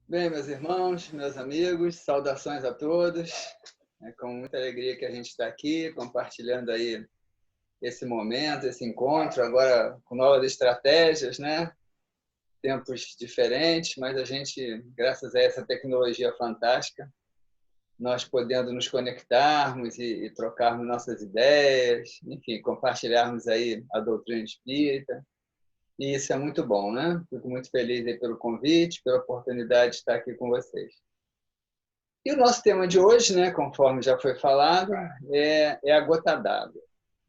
Bem, meus irmãos, meus amigos, saudações a todos. É com muita alegria que a gente está aqui compartilhando aí esse momento, esse encontro, agora com novas estratégias, né? Tempos diferentes, mas a gente, graças a essa tecnologia fantástica, nós podendo nos conectarmos e trocarmos nossas ideias, enfim, compartilharmos aí a doutrina espírita. E isso é muito bom, né? Fico muito feliz aí pelo convite, pela oportunidade de estar aqui com vocês. E o nosso tema de hoje, né, conforme já foi falado, é a gota d'água,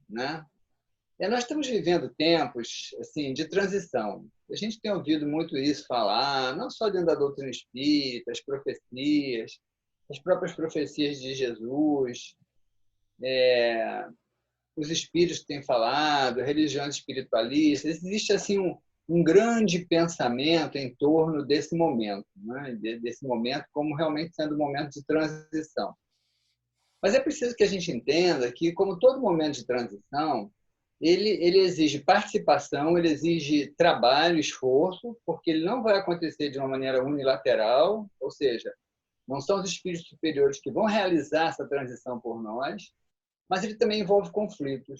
né? Nós estamos vivendo tempos assim de transição. A gente tem ouvido muito isso falar, não só dentro da doutrina espírita, as profecias, as próprias profecias de Jesus, os espíritos têm falado, religiões espiritualistas. Existe assim um grande pensamento em torno desse momento, né? Desse momento como realmente sendo um momento de transição. Mas é preciso que a gente entenda que, como todo momento de transição, ele exige participação, ele exige trabalho, esforço, porque ele não vai acontecer de uma maneira unilateral, ou seja, não são os espíritos superiores que vão realizar essa transição por nós, mas ele também envolve conflitos.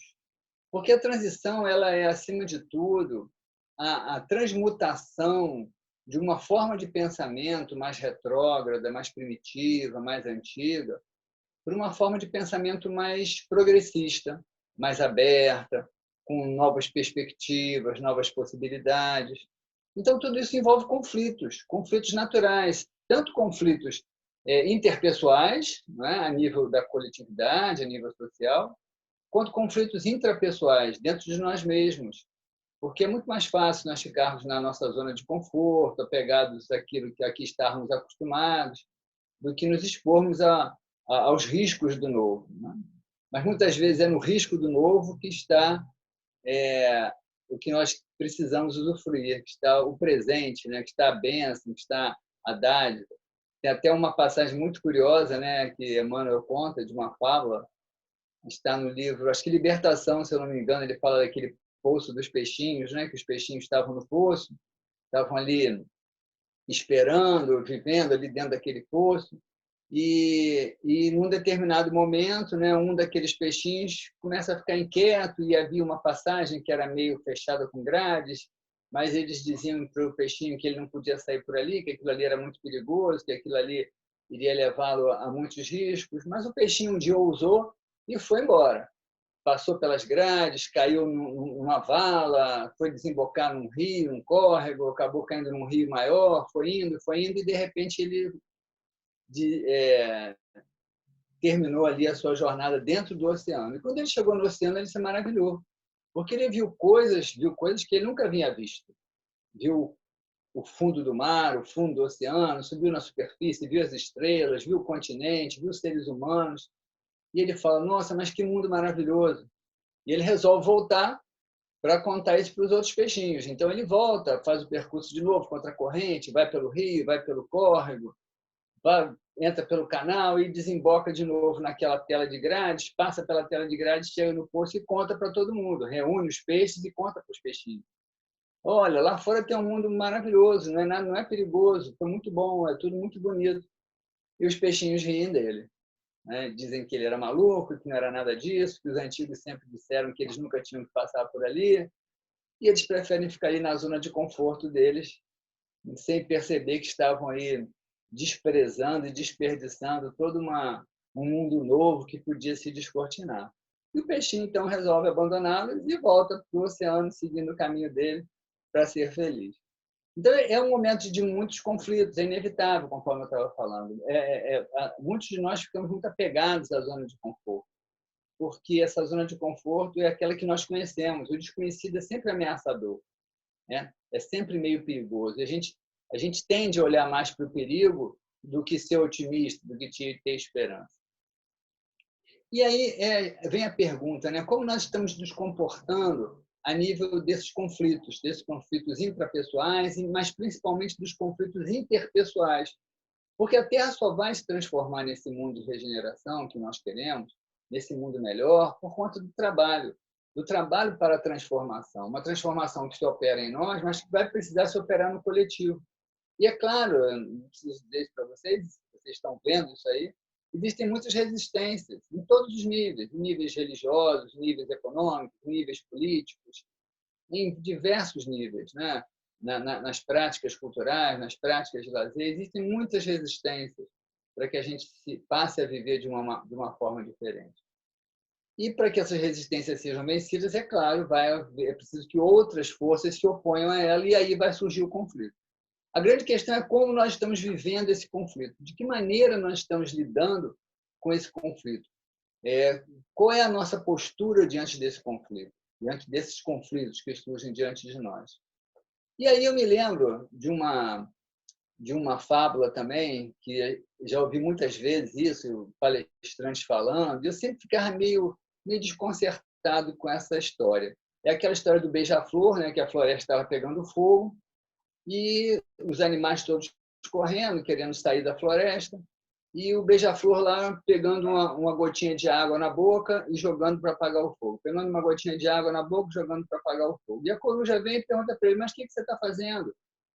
Porque a transição ela é, acima de tudo, a transmutação de uma forma de pensamento mais retrógrada, mais primitiva, mais antiga, por uma forma de pensamento mais progressista, mais aberta, com novas perspectivas, novas possibilidades. Então, tudo isso envolve conflitos, conflitos naturais, tanto conflitos interpessoais, né, a nível da coletividade, a nível social, quanto conflitos intrapessoais, dentro de nós mesmos. Porque é muito mais fácil nós ficarmos na nossa zona de conforto, apegados àquilo que aqui estamos acostumados, do que nos expormos aos riscos do novo, né? Mas muitas vezes é no risco do novo que está o que nós precisamos usufruir, que está o presente, né? Que está a bênção, que está a dádiva. Tem até uma passagem muito curiosa, né? Que Emmanuel conta de uma fábula, está no livro, acho que Libertação, se eu não me engano, ele fala daquele poço dos peixinhos, né? Que os peixinhos estavam no poço, estavam ali esperando, vivendo ali dentro daquele poço. Num determinado momento, né, um daqueles peixinhos começa a ficar inquieto e havia uma passagem que era meio fechada com grades, mas eles diziam para o peixinho que ele não podia sair por ali, que aquilo ali era muito perigoso, que aquilo ali iria levá-lo a muitos riscos. Mas o peixinho um dia ousou e foi embora. Passou pelas grades, caiu numa vala, foi desembocar num rio, um córrego, acabou caindo num rio maior, foi indo, e de repente ele de, terminou ali a sua jornada dentro do oceano. E quando ele chegou no oceano, ele se maravilhou, porque ele viu coisas que ele nunca havia visto. Viu o fundo do mar, o fundo do oceano, subiu na superfície, viu as estrelas, viu o continente, viu os seres humanos. E ele fala: nossa, mas que mundo maravilhoso. E ele resolve voltar para contar isso para os outros peixinhos. Então ele volta, faz o percurso de novo contra a corrente, vai pelo rio, vai pelo córrego, entra pelo canal e desemboca de novo naquela tela de grades, passa pela tela de grades, chega no poço e conta para todo mundo, reúne os peixes e conta para os peixinhos. Olha, lá fora tem um mundo maravilhoso, não é, nada, não é perigoso, foi muito bom, é tudo muito bonito. E os peixinhos riem dele, né? Dizem que ele era maluco, que não era nada disso, que os antigos sempre disseram que eles nunca tinham que passar por ali, e eles preferem ficar ali na zona de conforto deles, sem perceber que estavam aí desprezando e desperdiçando um mundo novo que podia se descortinar. E o peixinho, então, resolve abandoná-los e volta para o oceano, seguindo o caminho dele, para ser feliz. Então, é um momento de muitos conflitos, é inevitável, conforme eu estava falando. Muitos de nós ficamos muito apegados à zona de conforto, porque essa zona de conforto é aquela que nós conhecemos. O desconhecido é sempre ameaçador, né? É sempre meio perigoso. A gente tende a olhar mais para o perigo do que ser otimista, do que ter esperança. E aí vem a pergunta, né? Como nós estamos nos comportando a nível desses conflitos intrapessoais, mas principalmente dos conflitos interpessoais? Porque a Terra só vai se transformar nesse mundo de regeneração que nós queremos, nesse mundo melhor, por conta do trabalho para a transformação. Uma transformação que se opera em nós, mas que vai precisar se operar no coletivo. E é claro, eu não preciso dizer isso para vocês, vocês estão vendo isso aí, existem muitas resistências em todos os níveis, níveis religiosos, níveis econômicos, níveis políticos, em diversos níveis, né? Nas práticas culturais, nas práticas de lazer, existem muitas resistências para que a gente passe a viver de uma forma diferente. E para que essas resistências sejam vencidas, é claro, é preciso que outras forças se oponham a ela e aí vai surgir o conflito. A grande questão é como nós estamos vivendo esse conflito, de que maneira nós estamos lidando com esse conflito. Qual é a nossa postura diante desse conflito, diante desses conflitos que surgem diante de nós. E aí eu me lembro de uma fábula também, que já ouvi muitas vezes isso, palestrantes falando, e eu sempre ficava meio desconcertado com essa história. É aquela história do beija-flor, né, que a floresta estava pegando fogo, e os animais todos correndo, querendo sair da floresta, e o beija-flor lá pegando uma gotinha de água na boca e jogando para apagar o fogo. Pegando uma gotinha de água na boca e jogando para apagar o fogo. E a coruja vem e pergunta para ele, mas o que você está fazendo?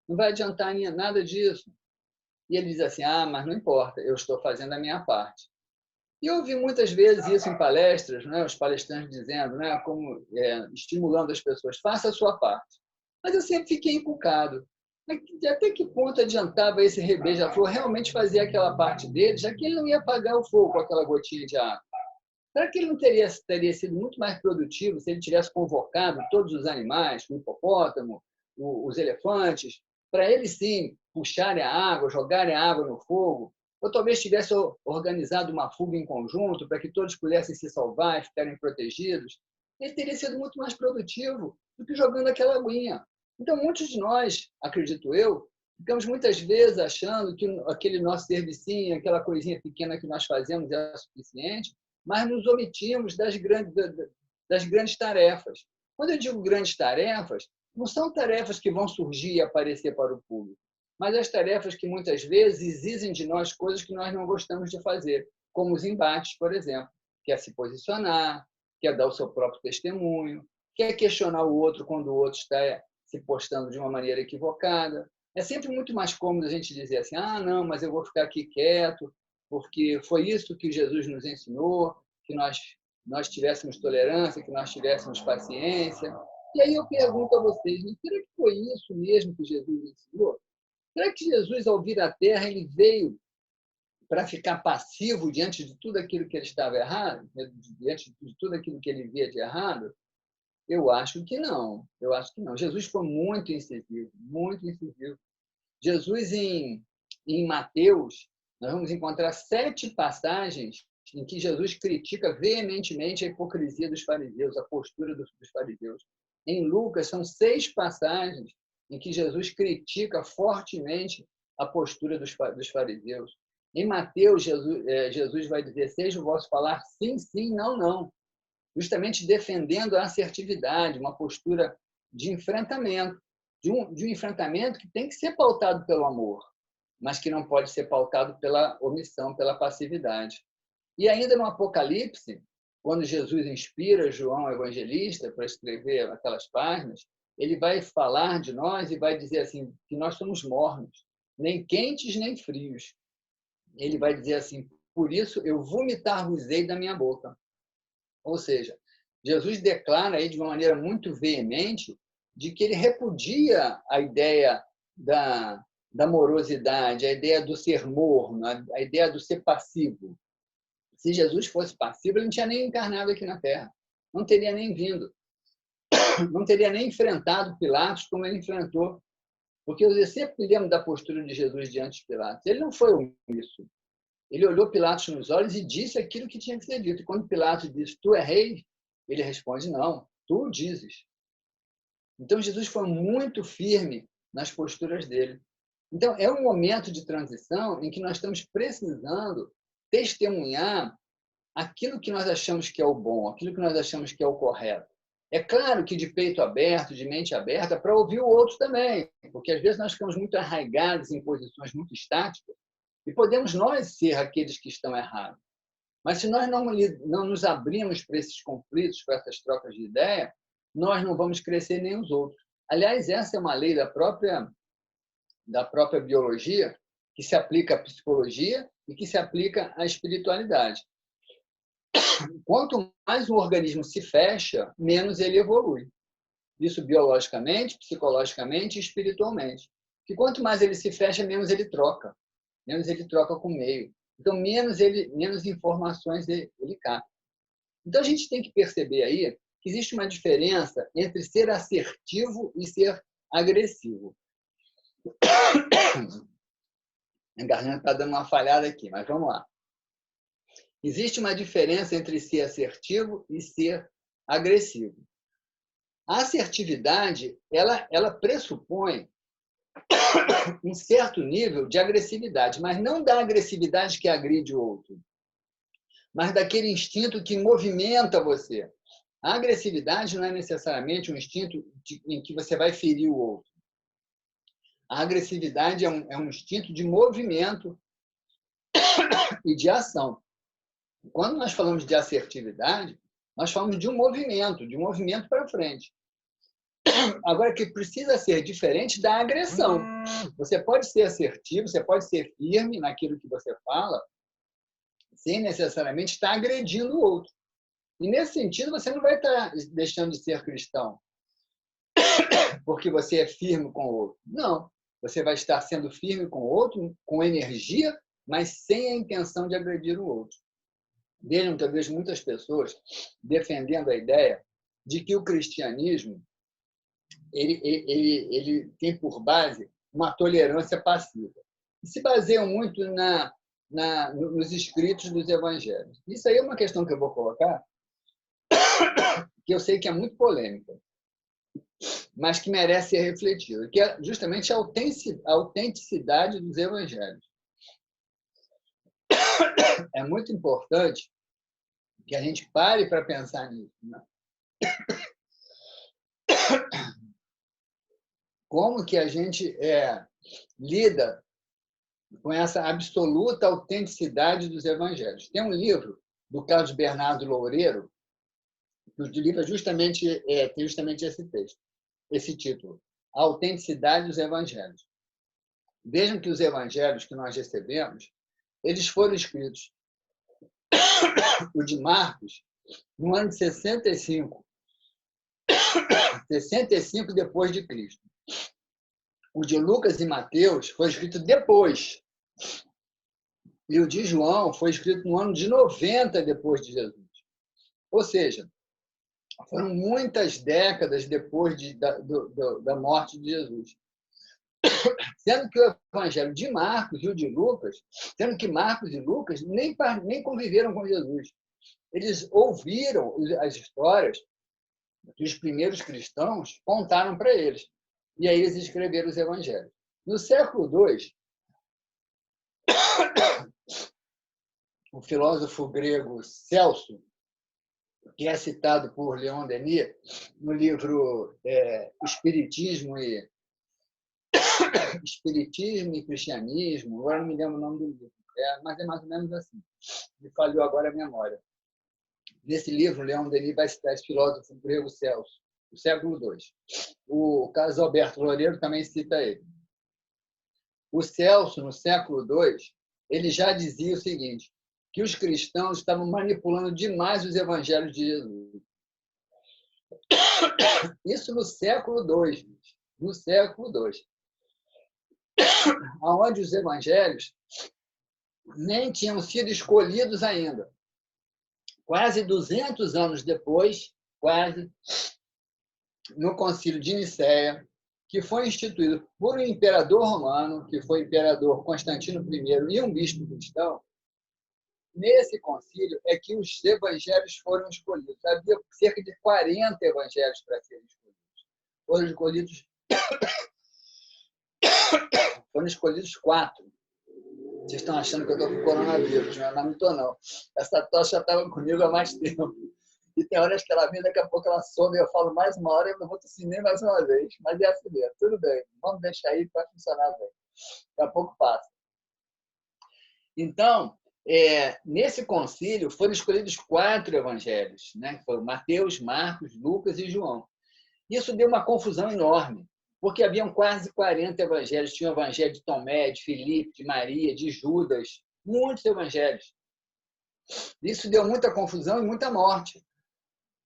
Não vai adiantar nada disso. E ele diz assim, mas não importa, eu estou fazendo a minha parte. E eu ouvi muitas vezes isso em palestras, né, os palestrantes dizendo, né, como estimulando as pessoas, faça a sua parte. Mas eu sempre fiquei encucado. Até que ponto adiantava esse beija-flor realmente fazer aquela parte dele, já que ele não ia apagar o fogo com aquela gotinha de água? Será que ele não teria sido muito mais produtivo se ele tivesse convocado todos os animais, o hipopótamo, os elefantes, para eles sim puxarem a água, jogarem a água no fogo? Ou talvez tivesse organizado uma fuga em conjunto para que todos pudessem se salvar e ficarem protegidos? Ele teria sido muito mais produtivo do que jogando aquela aguinha. Então, muitos de nós, acredito eu, ficamos muitas vezes achando que aquele nosso servicinho, aquela coisinha pequena que nós fazemos é suficiente, mas nos omitimos das grandes tarefas. Quando eu digo grandes tarefas, não são tarefas que vão surgir e aparecer para o público, mas as tarefas que muitas vezes exigem de nós coisas que nós não gostamos de fazer, como os embates, por exemplo, que é se posicionar, que é dar o seu próprio testemunho, que é questionar o outro quando o outro está se postando de uma maneira equivocada. É sempre muito mais cômodo a gente dizer assim, não, mas eu vou ficar aqui quieto, porque foi isso que Jesus nos ensinou, que nós tivéssemos tolerância, que nós tivéssemos paciência. E aí eu pergunto a vocês, será que foi isso mesmo que Jesus ensinou? Será que Jesus, ao vir à Terra, ele veio para ficar passivo diante de tudo aquilo que ele estava errado, diante de tudo aquilo que ele via de errado? Eu acho que não. Eu acho que não. Jesus foi muito incisivo, muito incisivo. Jesus, em Mateus, nós vamos encontrar 7 passagens em que Jesus critica veementemente a hipocrisia dos fariseus, a postura dos fariseus. Em Lucas, são 6 passagens em que Jesus critica fortemente a postura dos fariseus. Em Mateus, Jesus vai dizer, seja o vosso falar sim, sim, não, não. Justamente defendendo a assertividade, uma postura de enfrentamento, de um enfrentamento que tem que ser pautado pelo amor, mas que não pode ser pautado pela omissão, pela passividade. E ainda no Apocalipse, quando Jesus inspira João Evangelista para escrever aquelas páginas, ele vai falar de nós e vai dizer assim que nós somos mornos, nem quentes nem frios. Ele vai dizer assim, por isso eu vomitar-vos-ei da minha boca. Ou seja, Jesus declara aí de uma maneira muito veemente de que ele repudia a ideia da morosidade, a ideia do ser morno, a ideia do ser passivo. Se Jesus fosse passivo, ele não tinha nem encarnado aqui na Terra, não teria nem vindo, não teria nem enfrentado Pilatos como ele enfrentou. Porque eu sempre me lembro da postura de Jesus diante de Pilatos. Ele não foi omisso. Ele olhou Pilatos nos olhos e disse aquilo que tinha que ser dito. E quando Pilatos diz, tu é rei, ele responde, não, tu o dizes. Então, Jesus foi muito firme nas posturas dele. Então, é um momento de transição em que nós estamos precisando testemunhar aquilo que nós achamos que é o bom, aquilo que nós achamos que é o correto. É claro que de peito aberto, de mente aberta, para ouvir o outro também, porque às vezes nós ficamos muito arraigados em posições muito estáticas e podemos nós ser aqueles que estão errados. Mas se nós não nos abrimos para esses conflitos, para essas trocas de ideia, nós não vamos crescer nem os outros. Aliás, essa é uma lei da própria da própria biologia, que se aplica à psicologia e que se aplica à espiritualidade. Quanto mais o organismo se fecha, menos ele evolui. Isso biologicamente, psicologicamente e espiritualmente. Que quanto mais ele se fecha, menos ele troca com o meio. Então, menos informações ele capta. Então, a gente tem que perceber aí que existe uma diferença entre ser assertivo e ser agressivo. A garganta está dando uma falhada aqui, mas vamos lá. Existe uma diferença entre ser assertivo e ser agressivo. A assertividade, ela pressupõe um certo nível de agressividade, mas não da agressividade que agride o outro, mas daquele instinto que movimenta você. A agressividade não é necessariamente um instinto em que você vai ferir o outro. A agressividade é um instinto de movimento e de ação. Quando nós falamos de assertividade, nós falamos de um movimento para frente. Agora, que precisa ser diferente da agressão. Você pode ser assertivo, você pode ser firme naquilo que você fala, sem necessariamente estar agredindo o outro. E, nesse sentido, você não vai estar deixando de ser cristão porque você é firme com o outro. Não. Você vai estar sendo firme com o outro, com energia, mas sem a intenção de agredir o outro. Vejam que eu vejo muitas pessoas defendendo a ideia de que o cristianismo ele tem por base uma tolerância passiva. E se baseiam muito nos escritos dos evangelhos. Isso aí é uma questão que eu vou colocar, que eu sei que é muito polêmica, mas que merece ser refletida, que é justamente a autenticidade dos evangelhos. É muito importante que a gente pare para pensar nisso. Né? Como que a gente lida com essa absoluta autenticidade dos evangelhos? Tem um livro do Carlos Bernardo Loureiro, que o livro tem justamente esse texto, esse título, A Autenticidade dos Evangelhos. Vejam que os evangelhos que nós recebemos, eles foram escritos, o de Marcos, no ano de 65 depois de Cristo. O de Lucas e Mateus foi escrito depois. E o de João foi escrito no ano de 90 depois de Jesus. Ou seja, foram muitas décadas depois da morte de Jesus. Sendo que o evangelho de Marcos e o de Lucas, sendo que Marcos e Lucas nem conviveram com Jesus. Eles ouviram as histórias que os primeiros cristãos contaram para eles. E aí eles escreveram os evangelhos. No século II, o filósofo grego Celso, que é citado por Leon Denis no livro Espiritismo e Cristianismo, agora não me lembro o nome do livro, mas é mais ou menos assim. Me falhou agora a memória. Nesse livro, Leon Denis vai citar esse filósofo grego Celso, do século II. O Carlos Alberto Loureiro também cita ele. O Celso, no século II, ele já dizia o seguinte, que os cristãos estavam manipulando demais os evangelhos de Jesus. Isso no século II. No século II. Onde os evangelhos nem tinham sido escolhidos ainda. Quase 200 anos depois, no Concílio de Nicéia, que foi instituído por um imperador romano, que foi o imperador Constantino I e um bispo cristão, nesse concílio é que os evangelhos foram escolhidos. Havia cerca de 40 evangelhos para serem escolhidos. Foram escolhidos 4. Vocês estão achando que eu estou com coronavírus, mas não estou, não. Essa tosse já estava comigo há mais tempo. E tem horas que ela vem, daqui a pouco ela some, eu falo mais uma hora e eu não vou tossir nem mais uma vez. Mas é assim mesmo, tudo bem. Vamos deixar aí para funcionar bem. Daqui a pouco passa. Então, nesse concílio foram escolhidos 4 evangelhos, né? Foram Mateus, Marcos, Lucas e João. Isso deu uma confusão enorme, porque haviam quase 40 evangelhos. Tinha o evangelho de Tomé, de Filipe, de Maria, de Judas, muitos evangelhos. Isso deu muita confusão e muita morte,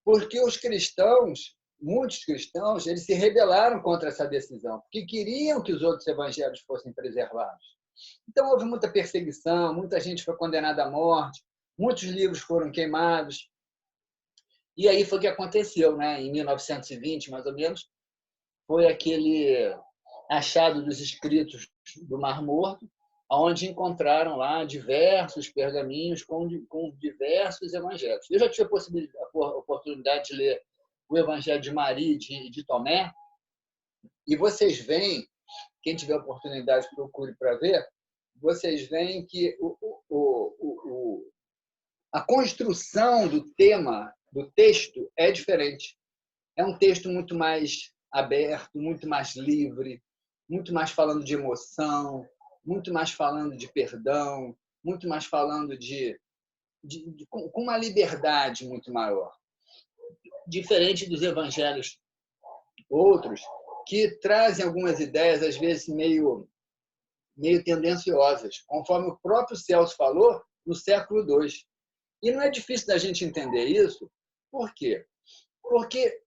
porque os cristãos, muitos cristãos, eles se rebelaram contra essa decisão, porque queriam que os outros evangelhos fossem preservados. Então, houve muita perseguição, muita gente foi condenada à morte, muitos livros foram queimados. E aí foi o que aconteceu, né? Em 1920, mais ou menos, foi aquele achado dos escritos do Mar Morto, onde encontraram lá diversos pergaminhos com diversos evangelhos. Eu já tive a oportunidade de ler o Evangelho de Maria e de Tomé, e vocês veem, quem tiver oportunidade, procure para ver, vocês veem que a construção do tema, do texto, é diferente. É um texto muito mais aberto, muito mais livre, muito mais falando de emoção, muito mais falando de perdão, muito mais falando com uma liberdade muito maior. Diferente dos evangelhos outros, que trazem algumas ideias, às vezes, meio tendenciosas, conforme o próprio Celso falou, no século II. E não é difícil da gente entender isso. Por quê? Porque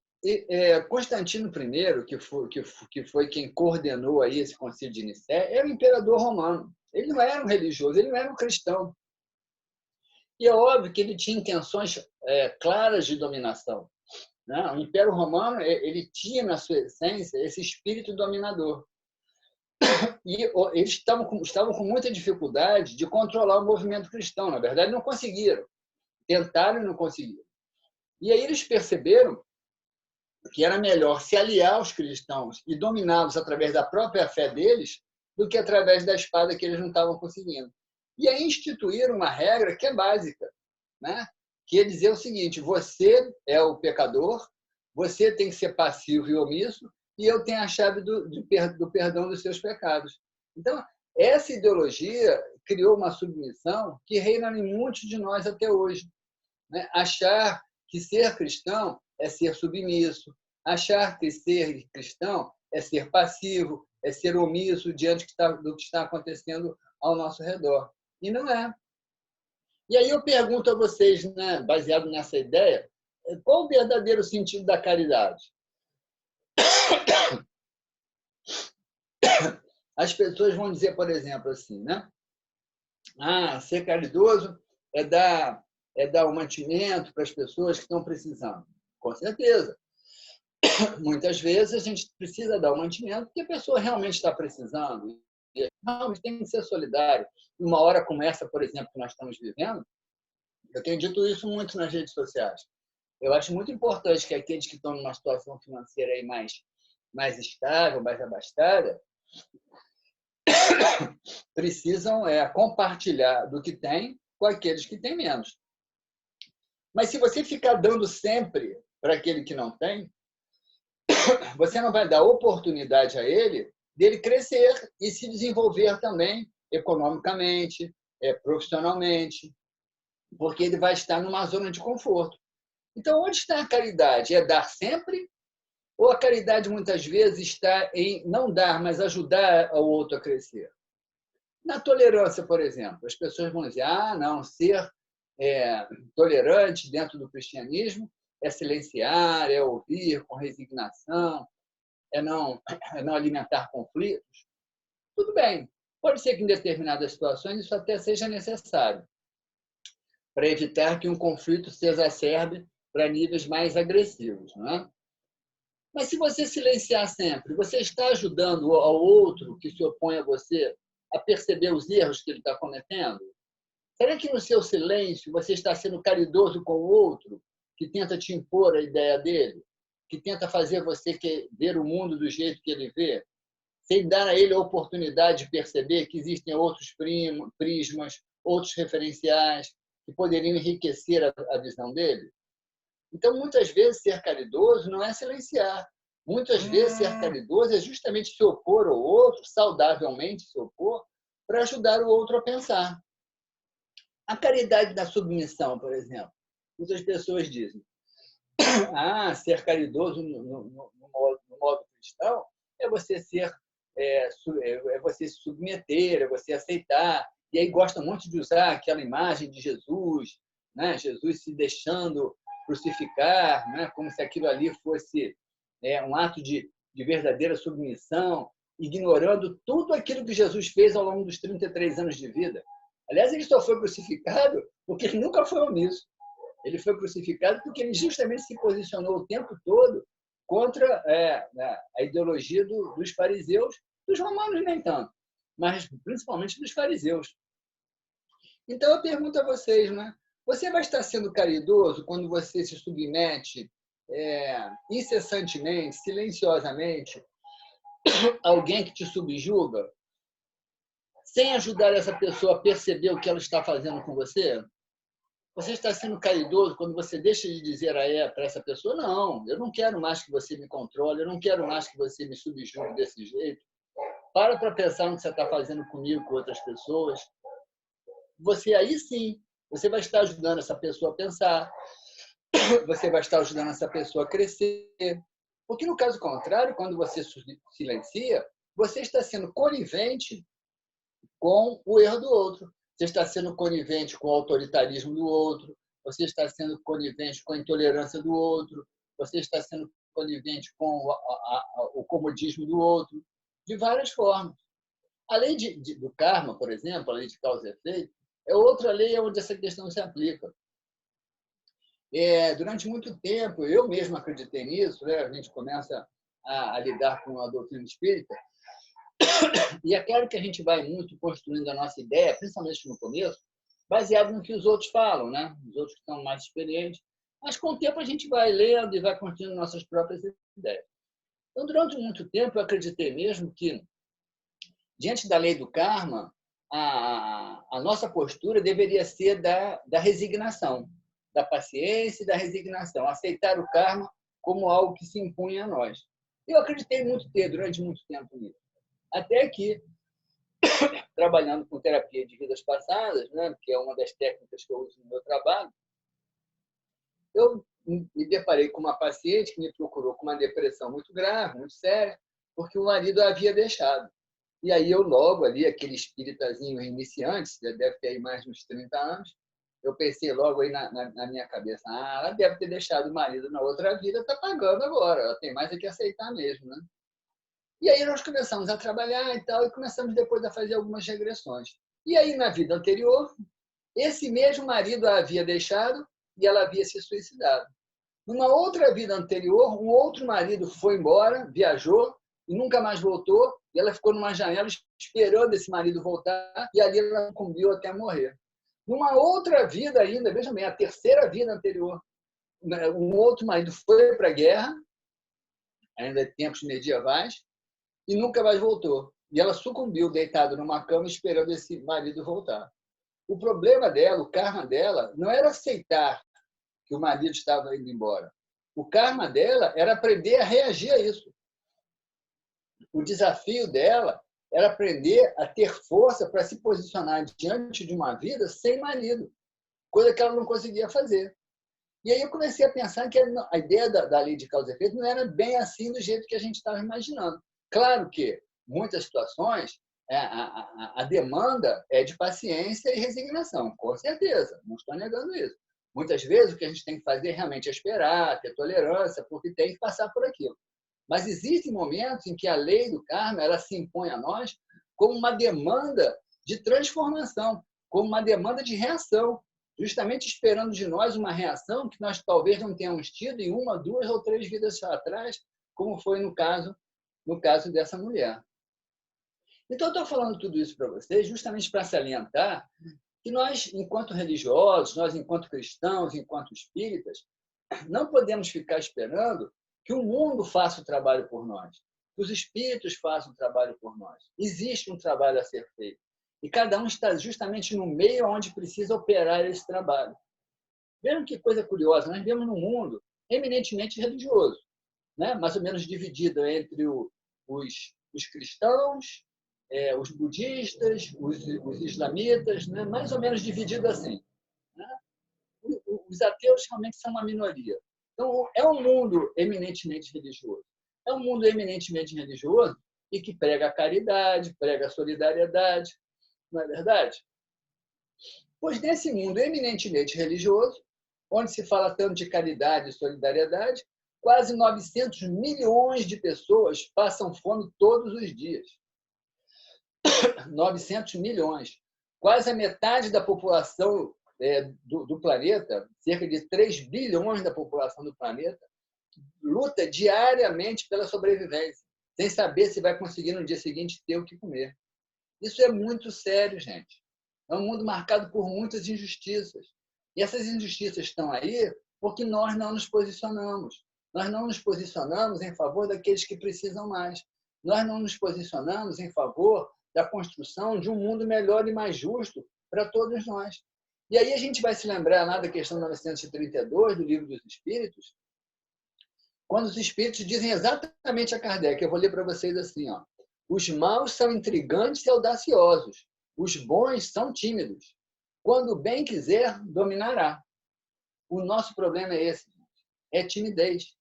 Constantino I, que foi quem coordenou aí esse concílio de Nicéia, era o imperador romano. Ele não era um religioso, ele não era um cristão. E é óbvio que ele tinha intenções claras de dominação, né? O Império Romano ele tinha, na sua essência, esse espírito dominador. E eles estavam com muita dificuldade de controlar o movimento cristão. Na verdade, não conseguiram. Tentaram e não conseguiram. E aí eles perceberam que era melhor se aliar aos cristãos e dominá-los através da própria fé deles do que através da espada que eles não estavam conseguindo. E aí instituíram uma regra que é básica, né? Que é dizer o seguinte: você é o pecador, você tem que ser passivo e omisso, e eu tenho a chave do perdão dos seus pecados. Então, essa ideologia criou uma submissão que reina em muitos de nós até hoje, né? Achar que ser cristão é ser submisso, achar que ser cristão é ser passivo, é ser omisso diante do que está acontecendo ao nosso redor. E não é. E aí eu pergunto a vocês, né, baseado nessa ideia, qual o verdadeiro sentido da caridade? As pessoas vão dizer, por exemplo, assim, né? Ser caridoso é dar um mantimento para as pessoas que estão precisando. Com certeza. Muitas vezes a gente precisa dar um mantimento porque a pessoa realmente está precisando. Realmente tem que ser solidário. Uma hora como essa, por exemplo, que nós estamos vivendo, eu tenho dito isso muito nas redes sociais. Eu acho muito importante que aqueles que estão numa situação financeira aí mais estável, mais abastada, precisam compartilhar do que tem com aqueles que têm menos. Mas se você ficar dando sempre para aquele que não tem, você não vai dar oportunidade a ele dele crescer e se desenvolver também economicamente, profissionalmente, porque ele vai estar numa zona de conforto. Então, onde está a caridade? É dar sempre? Ou a caridade, muitas vezes, está em não dar, mas ajudar o outro a crescer? Na tolerância, por exemplo, as pessoas vão dizer, não, ser tolerante dentro do cristianismo é silenciar, é ouvir com resignação, é não alimentar conflitos. Tudo bem. Pode ser que em determinadas situações isso até seja necessário para evitar que um conflito se exacerbe para níveis mais agressivos, não é? Mas se você silenciar sempre, você está ajudando ao outro que se opõe a você a perceber os erros que ele está cometendo? Será que no seu silêncio você está sendo caridoso com o outro que tenta te impor a ideia dele, que tenta fazer você ver o mundo do jeito que ele vê, sem dar a ele a oportunidade de perceber que existem outros prismas, outros referenciais que poderiam enriquecer a visão dele? Então, muitas vezes, ser caridoso não é silenciar. Muitas vezes, ser caridoso é justamente se opor ao outro, saudavelmente se opor, para ajudar o outro a pensar. A caridade da submissão, por exemplo. Muitas pessoas dizem, ser caridoso no modo cristão é você é você se submeter, é você aceitar. E aí gosta muito de usar aquela imagem de Jesus, né? Jesus se deixando crucificar, né? Como se aquilo ali fosse um ato de verdadeira submissão, ignorando tudo aquilo que Jesus fez ao longo dos 33 anos de vida. Aliás, ele só foi crucificado porque ele nunca foi omisso. Ele foi crucificado porque ele justamente se posicionou o tempo todo contra a ideologia dos fariseus, dos romanos nem tanto, mas principalmente dos fariseus. Então, eu pergunto a vocês, né? Você vai estar sendo caridoso quando você se submete incessantemente, silenciosamente, a alguém que te subjuga, sem ajudar essa pessoa a perceber o que ela está fazendo com você? Você está sendo caridoso quando você deixa de dizer para essa pessoa: não, eu não quero mais que você me controle, eu não quero mais que você me subjugue desse jeito. Para pensar no que você está fazendo comigo, com outras pessoas. Você aí sim, você vai estar ajudando essa pessoa a pensar, você vai estar ajudando essa pessoa a crescer. Porque no caso contrário, quando você silencia, você está sendo conivente com o erro do outro. Você está sendo conivente com o autoritarismo do outro, você está sendo conivente com a intolerância do outro, você está sendo conivente com o comodismo do outro, de várias formas. A lei do karma, por exemplo, a lei de causa e efeito, é outra lei onde essa questão se aplica. Durante muito tempo, eu mesmo acreditei nisso, né? A gente começa a lidar com a doutrina espírita, e é claro que a gente vai muito construindo a nossa ideia, principalmente no começo, baseado no que os outros falam, né? Os outros que estão mais experientes. Mas com o tempo a gente vai lendo e vai construindo nossas próprias ideias. Então, durante muito tempo, eu acreditei mesmo que, diante da lei do karma, a nossa postura deveria ser da resignação, da paciência e da resignação, aceitar o karma como algo que se impunha a nós. Eu acreditei durante muito tempo nisso. Até que, trabalhando com terapia de vidas passadas, né, que é uma das técnicas que eu uso no meu trabalho, eu me deparei com uma paciente que me procurou com uma depressão muito grave, muito séria, porque o marido a havia deixado. E aí eu logo ali, aquele espíritazinho iniciante, já deve ter aí mais de uns 30 anos, eu pensei logo aí na minha cabeça: ela deve ter deixado o marido na outra vida, está pagando agora, ela tem mais é que aceitar mesmo, né? E aí nós começamos a trabalhar e tal, e começamos depois a fazer algumas regressões. E aí, na vida anterior, esse mesmo marido a havia deixado e ela havia se suicidado. Numa outra vida anterior, um outro marido foi embora, viajou e nunca mais voltou, e ela ficou numa janela esperando esse marido voltar, e ali ela sucumbiu até morrer. Numa outra vida ainda, veja bem, a terceira vida anterior, um outro marido foi para a guerra, ainda em tempos medievais, e nunca mais voltou. E ela sucumbiu deitada numa cama esperando esse marido voltar. O problema dela, o karma dela, não era aceitar que o marido estava indo embora. O karma dela era aprender a reagir a isso. O desafio dela era aprender a ter força para se posicionar diante de uma vida sem marido, coisa que ela não conseguia fazer. E aí eu comecei a pensar que a ideia da lei de causa e efeito não era bem assim do jeito que a gente estava imaginando. Claro que, em muitas situações, a demanda é de paciência e resignação, com certeza, não estou negando isso. Muitas vezes o que a gente tem que fazer realmente é esperar, ter tolerância, porque tem que passar por aquilo. Mas existem momentos em que a lei do karma ela se impõe a nós como uma demanda de transformação, como uma demanda de reação, justamente esperando de nós uma reação que nós talvez não tenhamos tido em uma, duas ou três vidas atrás, como foi no caso dessa mulher. Então, eu estou falando tudo isso para vocês justamente para salientar que nós, enquanto religiosos, nós, enquanto cristãos, enquanto espíritas, não podemos ficar esperando que o mundo faça o trabalho por nós, que os espíritos façam o trabalho por nós. Existe um trabalho a ser feito. E cada um está justamente no meio onde precisa operar esse trabalho. Vejam que coisa curiosa, nós vivemos num mundo eminentemente religioso, né? Mais ou menos dividido entre os cristãos, os budistas, os islamitas, né? Mais ou menos dividido assim. Né? Os ateus realmente são uma minoria. Então, é um mundo eminentemente religioso. é um mundo eminentemente religioso e que prega a caridade, prega a solidariedade, não é verdade? Pois nesse mundo eminentemente religioso, onde se fala tanto de caridade e solidariedade, quase 900 milhões de pessoas passam fome todos os dias. 900 milhões. Quase a metade da população do planeta, cerca de 3 bilhões da população do planeta, luta diariamente pela sobrevivência, sem saber se vai conseguir no dia seguinte ter o que comer. Isso é muito sério, gente. É um mundo marcado por muitas injustiças. E essas injustiças estão aí porque nós não nos posicionamos. Nós não nos posicionamos em favor daqueles que precisam mais. Nós não nos posicionamos em favor da construção de um mundo melhor e mais justo para todos nós. E aí a gente vai se lembrar lá da questão 932 do Livro dos Espíritos, quando os espíritos dizem exatamente a Kardec, eu vou ler para vocês assim, ó, os maus são intrigantes e audaciosos, os bons são tímidos. Quando bem quiser, dominará. O nosso problema é esse, é timidez.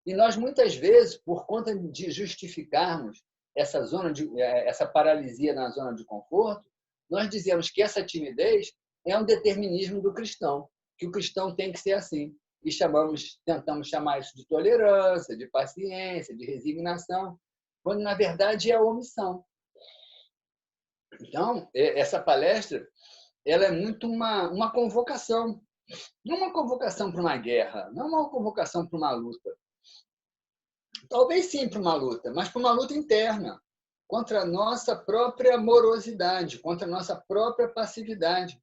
E nós, muitas vezes, por conta de justificarmos essa paralisia na zona de conforto, nós dizemos que essa timidez é um determinismo do cristão, que o cristão tem que ser assim. E tentamos chamar isso de tolerância, de paciência, de resignação, quando, na verdade, é a omissão. Então, essa palestra ela é muito uma convocação. Não uma convocação para uma guerra, não uma convocação para uma luta. Talvez sim para uma luta, mas para uma luta interna, contra a nossa própria morosidade, contra a nossa própria passividade,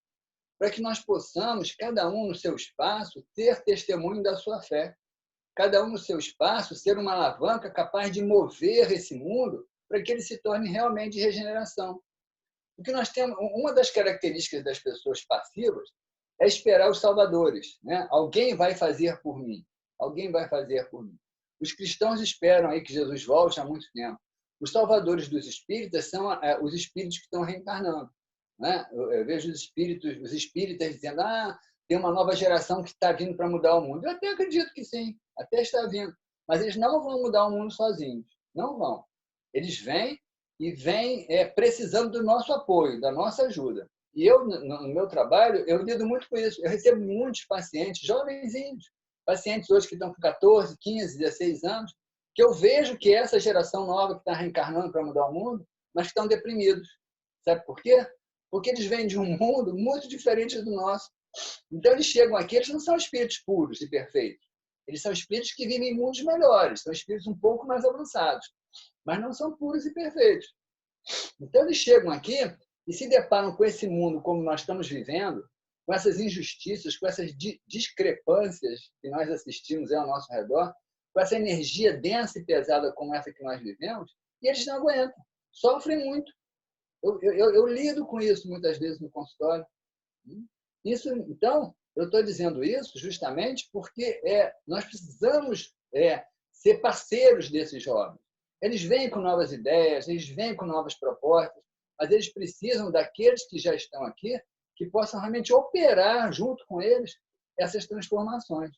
para que nós possamos, cada um no seu espaço, ter testemunho da sua fé. Cada um no seu espaço, ser uma alavanca capaz de mover esse mundo para que ele se torne realmente de regeneração. Porque nós temos uma das características das pessoas passivas é esperar os salvadores, né? Alguém vai fazer por mim. Alguém vai fazer por mim. Os cristãos esperam aí que Jesus volte há muito tempo. Os salvadores dos espíritas são os espíritos que estão reencarnando, né? Eu vejo os espíritas dizendo: tem uma nova geração que está vindo para mudar o mundo. Eu até acredito que sim, até está vindo. Mas eles não vão mudar o mundo sozinhos. Não vão. Eles vêm e vêm precisando do nosso apoio, da nossa ajuda. E eu, no meu trabalho, eu lido muito com isso. Eu recebo muitos pacientes, jovenzinhos, pacientes hoje que estão com 14, 15, 16 anos, que eu vejo que essa geração nova que está reencarnando para mudar o mundo, mas que estão deprimidos. Sabe por quê? Porque eles vêm de um mundo muito diferente do nosso. Então, eles chegam aqui, eles não são espíritos puros e perfeitos. Eles são espíritos que vivem em mundos melhores, são espíritos um pouco mais avançados, mas não são puros e perfeitos. Então, eles chegam aqui e se deparam com esse mundo como nós estamos vivendo, com essas injustiças, com essas discrepâncias que nós assistimos ao nosso redor, com essa energia densa e pesada como essa que nós vivemos, e eles não aguentam, sofrem muito. Eu lido com isso muitas vezes no consultório. Isso, então, eu estou dizendo isso justamente porque nós precisamos ser parceiros desses jovens. Eles vêm com novas ideias, eles vêm com novas propostas, mas eles precisam daqueles que já estão aqui, que possam realmente operar junto com eles essas transformações.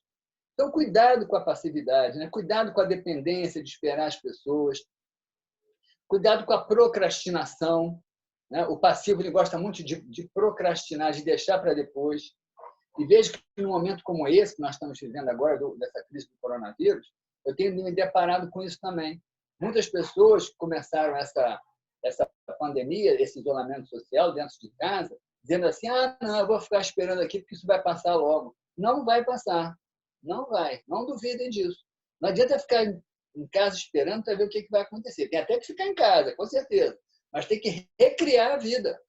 Então, cuidado com a passividade, né? Cuidado com a dependência de esperar as pessoas, cuidado com a procrastinação. Né? O passivo ele gosta muito de procrastinar, de deixar para depois. E vejo que num momento como esse que nós estamos vivendo agora, dessa crise do coronavírus, eu tenho me deparado com isso também. Muitas pessoas começaram essa pandemia, esse isolamento social dentro de casa, dizendo assim: não, eu vou ficar esperando aqui porque isso vai passar logo. Não vai passar. Não vai. Não duvidem disso. Não adianta ficar em casa esperando para ver o que vai acontecer. Tem até que ficar em casa, com certeza. Mas tem que recriar a vida.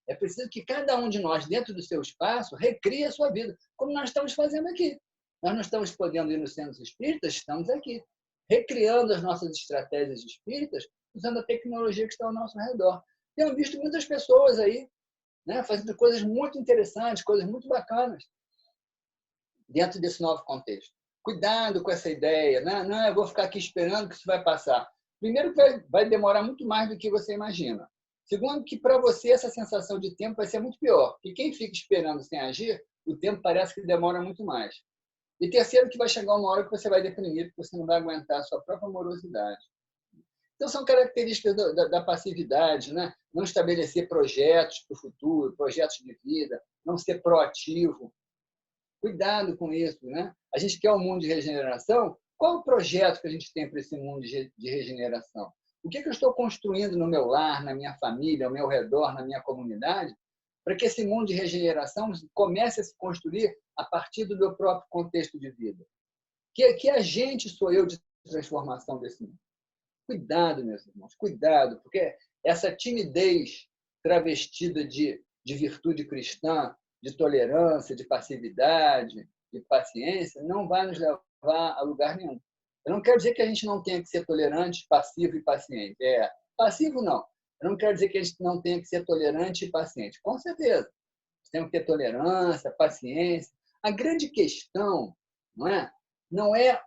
É preciso que cada um de nós, dentro do seu espaço, recrie a sua vida, como nós estamos fazendo aqui. Nós não estamos podendo ir nos centros espíritas, estamos aqui, recriando as nossas estratégias espíritas, usando a tecnologia que está ao nosso redor. Tenho visto muitas pessoas aí, né, fazendo coisas muito interessantes, coisas muito bacanas, dentro desse novo contexto. Cuidado com essa ideia, né? Não, eu vou ficar aqui esperando que isso vai passar. Primeiro, que vai demorar muito mais do que você imagina. Segundo, que para você essa sensação de tempo vai ser muito pior, porque quem fica esperando sem agir, o tempo parece que demora muito mais. E terceiro, que vai chegar uma hora que você vai deprimir, porque você não vai aguentar a sua própria morosidade. Então, são características da passividade, né? Não estabelecer projetos para o futuro, projetos de vida, não ser proativo. Cuidado com isso, né? A gente quer um mundo de regeneração. Qual o projeto que a gente tem para esse mundo de regeneração? O que eu estou construindo no meu lar, na minha família, ao meu redor, na minha comunidade, para que esse mundo de regeneração comece a se construir a partir do meu próprio contexto de vida? Que agente sou eu de transformação desse mundo? Cuidado, meus irmãos, cuidado, porque essa timidez travestida de virtude cristã, de tolerância, de passividade, de paciência, não vai nos levar a lugar nenhum. Eu não quero dizer que a gente não tenha que ser tolerante, passivo e paciente. Passivo não. Eu não quero dizer que a gente não tenha que ser tolerante e paciente. Com certeza. Temos que ter tolerância, paciência. A grande questão não é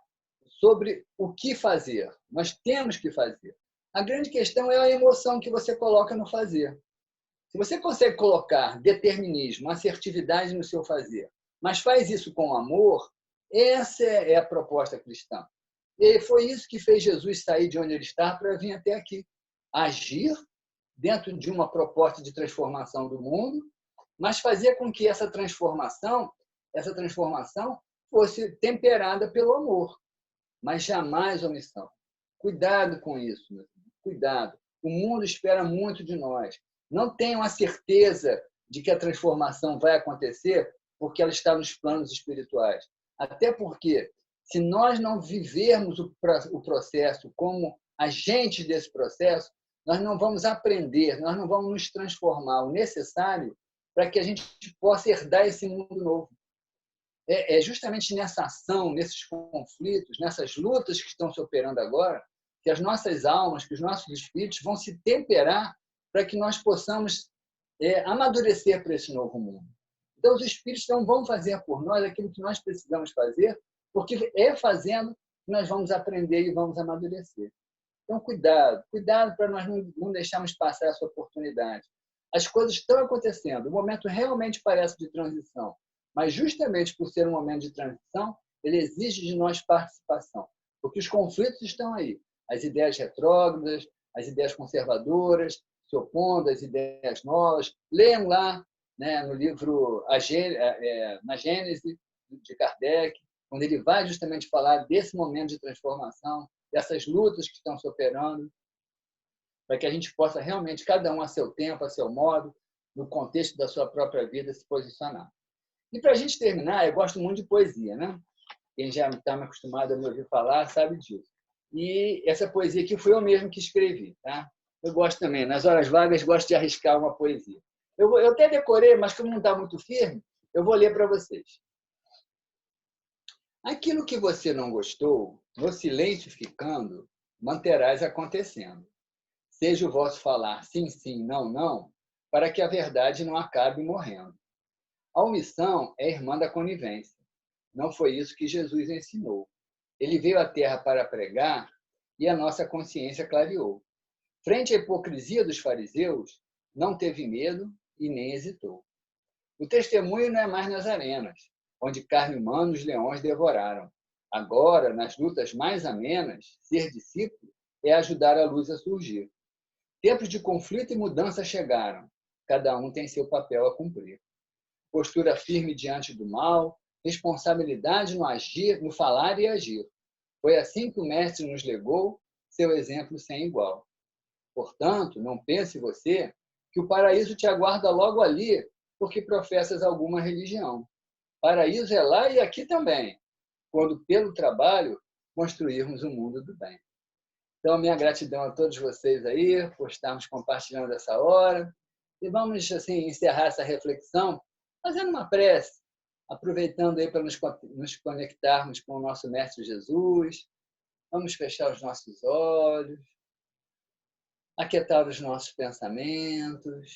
sobre o que fazer. Nós temos que fazer. A grande questão é a emoção que você coloca no fazer. Se você consegue colocar determinismo, assertividade no seu fazer, mas faz isso com amor, essa é a proposta cristã. E foi isso que fez Jesus sair de onde ele está para vir até aqui. Agir dentro de uma proposta de transformação do mundo, mas fazer com que essa transformação fosse temperada pelo amor, mas jamais omissão. Cuidado com isso, meu filho. Cuidado. O mundo espera muito de nós. Não tenham a certeza de que a transformação vai acontecer porque ela está nos planos espirituais. Até porque, se nós não vivermos o processo como agentes desse processo, nós não vamos aprender, nós não vamos nos transformar o necessário para que a gente possa herdar esse mundo novo. É justamente nessa ação, nesses conflitos, nessas lutas que estão se operando agora, que as nossas almas, que os nossos espíritos vão se temperar para que nós possamos amadurecer para esse novo mundo. Então, os espíritos não vão fazer por nós aquilo que nós precisamos fazer, porque é fazendo que nós vamos aprender e vamos amadurecer. Então, cuidado para nós não deixarmos passar essa oportunidade. As coisas estão acontecendo, o momento realmente parece de transição, mas justamente por ser um momento de transição, ele exige de nós participação, porque os conflitos estão aí. As ideias retrógradas, as ideias conservadoras, se opondo às ideias novas. Leiam lá, né, no livro Na Gênese, de Kardec, quando ele vai justamente falar desse momento de transformação, dessas lutas que estão se operando, para que a gente possa realmente, cada um a seu tempo, a seu modo, no contexto da sua própria vida, se posicionar. E para a gente terminar, eu gosto muito de poesia, né? Quem já está me acostumado a me ouvir falar sabe disso. E essa poesia aqui foi eu mesmo que escrevi, tá? Eu gosto também, nas horas vagas, gosto de arriscar uma poesia. Eu até decorei, mas como não está muito firme, eu vou ler para vocês. Aquilo que você não gostou, no silêncio ficando, manterás acontecendo. Seja o vosso falar sim, sim, não, não, para que a verdade não acabe morrendo. A omissão é irmã da conivência. Não foi isso que Jesus ensinou. Ele veio à Terra para pregar e a nossa consciência clareou. Frente à hipocrisia dos fariseus, não teve medo e nem hesitou. O testemunho não é mais nas arenas, onde carne humana os leões devoraram. Agora, nas lutas mais amenas, ser discípulo é ajudar a luz a surgir. Tempos de conflito e mudança chegaram. Cada um tem seu papel a cumprir. Postura firme diante do mal, responsabilidade no agir, no falar e agir. Foi assim que o Mestre nos legou seu exemplo sem igual. Portanto, não pense você que o paraíso te aguarda logo ali, porque professas alguma religião. Paraíso é lá e aqui também, quando pelo trabalho construirmos o mundo do bem. Então, minha gratidão a todos vocês aí por estarmos compartilhando essa hora. E vamos assim encerrar essa reflexão fazendo uma prece, aproveitando aí para nos conectarmos com o nosso Mestre Jesus. Vamos fechar os nossos olhos, aquietar os nossos pensamentos,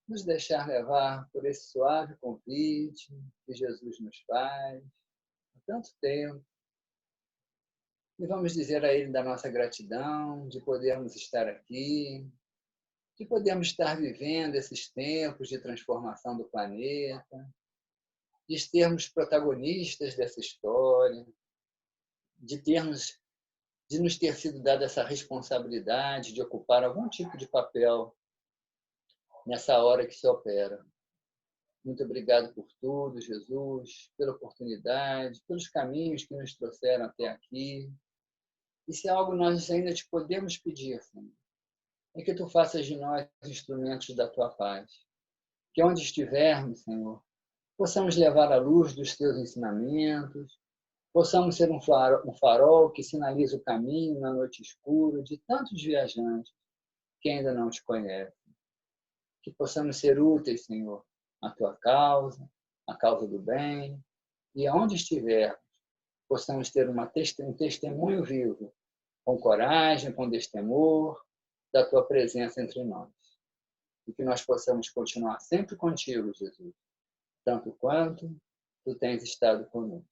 nos deixar levar por esse suave convite que Jesus nos faz há tanto tempo. E vamos dizer a Ele da nossa gratidão, de podermos estar aqui, de podermos estar vivendo esses tempos de transformação do planeta, de sermos protagonistas dessa história, de nos ter sido dada essa responsabilidade de ocupar algum tipo de papel nessa hora que se opera. Muito obrigado por tudo, Jesus, pela oportunidade, pelos caminhos que nos trouxeram até aqui. E se há algo nós ainda te podemos pedir, Senhor, é que tu faças de nós instrumentos da tua paz. Que onde estivermos, Senhor, possamos levar a luz dos teus ensinamentos, possamos ser um farol que sinaliza o caminho na noite escura de tantos viajantes que ainda não te conhecem. Que possamos ser úteis, Senhor, à tua causa, à causa do bem, e aonde estivermos, possamos ter um testemunho vivo, com coragem, com destemor, da tua presença entre nós. E que nós possamos continuar sempre contigo, Jesus, tanto quanto tu tens estado conosco.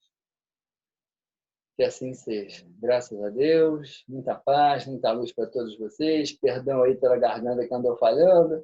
Que assim seja. Graças a Deus, muita paz, muita luz para todos vocês. Perdão aí pela garganta que andou falhando.